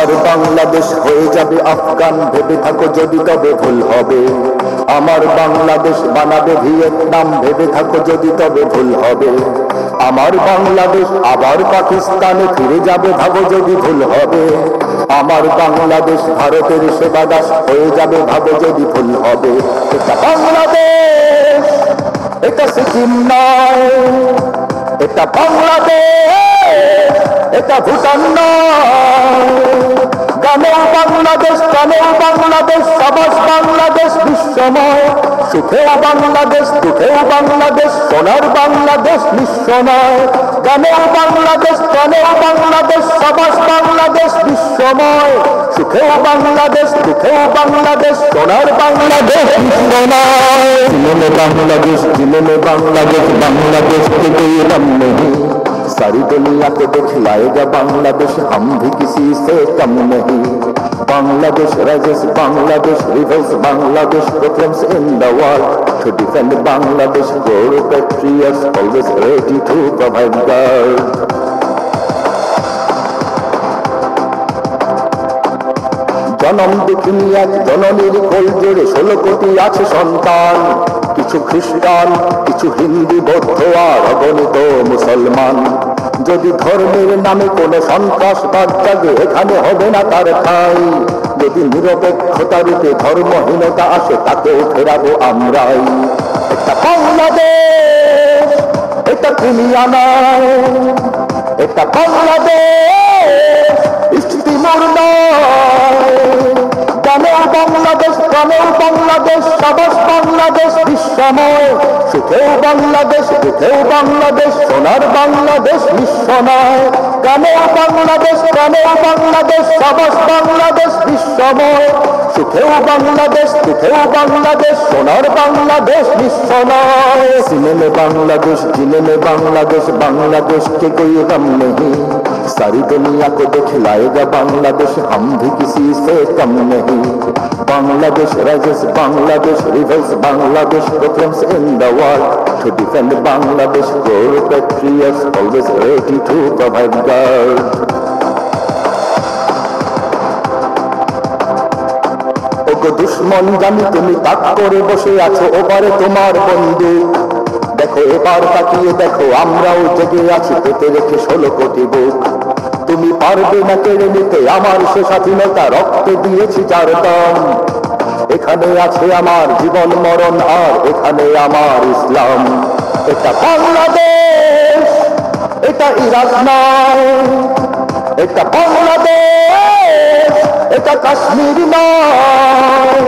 আমার বাংলাদেশ হয়ে যাবে আফগান, ভেবে থাকো যদি তবে ভুল হবে। আমার বাংলাদেশ বানাবে ভিয়েতনাম, ভেবে থাকো যদি তবে ভুল হবে। আমার বাংলাদেশ আবার পাকিস্তানে ফিরে যাবে, ভাবো যদি ভুল হবে। আমার বাংলাদেশ ভারতের সেবাদাস হয়ে যাবে, ভাবো যদি ভুল হবে। এটা বাংলাদেশ, এটা সিকিম নয়, এটা বাংলাদেশ, এটা ভুটান নয়। গানেও বাংলাদেশ, গানেও বাংলাদেশ, সাবাস বাংলাদেশ বিশ্বময়। সুখেও বাংলাদেশ, দুঃখেও বাংলাদেশ, সোনার বাংলাদেশ নিঃস্ব নয়। গানেও বাংলাদেশ, গানেও বাংলাদেশ, সাবাস বাংলাদেশ বিশ্বময়। সুখেও বাংলাদেশ, দুঃখেও বাংলাদেশ, সোনার বাংলাদেশ নিঃস্ব নয়। जिन्होंने बांग्लादेश, जिन्होंने बांग्लादेश, बांग्लादेश के कोई गम नहीं। सारी दुनिया को दिखलाएगा बांग्लादेश, हम भी किसी से कम नहीं। Bangladesh rises, Bangladesh reveals, Bangladesh proclaims in the world. To defend Bangladesh, core patriots always ready to provide guard. জনম দেখিনি এক জননীর কোল জোড়ে 16 কোটি আছে সন্তান। কিছু খ্রিস্টান, কিছু হিন্দু, বৌদ্ধ আর অগণিত মুসলমান। যদি ধর্মের নামে কোনো সন্ত্রাসবাদ জাগে, এখানে হবে না তার ঠাঁই। যদি নিরপেক্ষতা রূপে ধর্মহীনতা আসে, তাকেও ফেরাবো আমরাই। এটা বাংলাদেশ, এটা ক্রিমিয়া নয়। এটা বাংলাদেশ, ইস্ট তিমুর নয়। গানেও বাংলাদেশ, গানেও বাংলাদেশ, সাবাস বাংলাদেশ বিশ্বময়। সুখেও বাংলাদেশ, দুঃখেও বাংলাদেশ, সোনার বাংলাদেশ নিঃস্ব নয়। গানেও বাংলাদেশ, গানেও বাংলাদেশ, সাবাস বাংলাদেশ বিশ্বময়। সুখেও বাংলাদেশ, দুঃখেও বাংলাদেশ, সোনার বাংলাদেশ নিঃস্ব নয়। সিনেমে বাংলাদেশ, जिन्होंने बांग्लादेश, बांग्लादेश के कोई गम नहीं। सारी दुनिया को दिखलाएगा बांग्लादेश, हम भी किसी से कम नहीं। Bangladesh rises, Bangladesh reveals, Bangladesh proclaims in the world. To defend Bangladesh, core patriots always ready to provide guard. ওগো দুশ্মন জানি তুমি তাক করে বসে আছো, ওপারে তোমার বন্দুক। দেখো এবার তাকিয়ে দেখো, আমরাও জেগে আছি পেতে রেখে 16 কোটি বুক। তুমি পারবে না কেড়ে নিতে আমার সে স্বাধীনতা, রক্তে দিয়েছি যার দাম। এখানে আছে আমার জীবন মরণ, আর এখানে আমার ইসলাম। এটা বাংলাদেশ, এটা ইরাক নয়। এটা বাংলাদেশ, এটা কাশ্মীর নয়।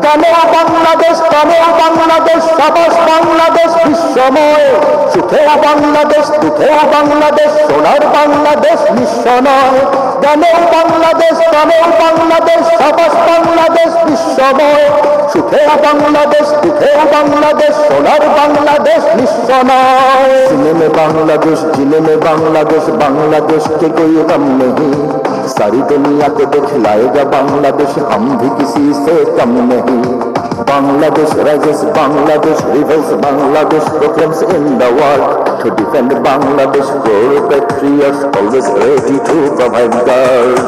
গানেও বাংলাদেশ, গানেও বাংলাদেশ, সাবাস বাংলাদেশ বিশ্বময়। সুখেও বাংলাদেশ, দুঃখেও বাংলাদেশ, সোনার বাংলাদেশ নিঃস্ব নয়। গানেও বাংলাদেশ, গানেও বাংলাদেশ, সাবাস বাংলাদেশ বিশ্বময়। সুখেও বাংলাদেশ, দুঃখেও বাংলাদেশ, সোনার বাংলাদেশ নিঃস্ব নয়। সিনেমে বাংলাদেশ, जिन्होंने बांग्लादेश, बांग्लादेश के कोई गम नहीं। सारी दुनिया को दिखलाएगा बांग्लादेश, हम भी किसी से कम नहीं। Bangladesh rises, Bangladesh reveals, Bangladesh proclaims in the world. To defend Bangladesh, core patriots always ready to provide guard.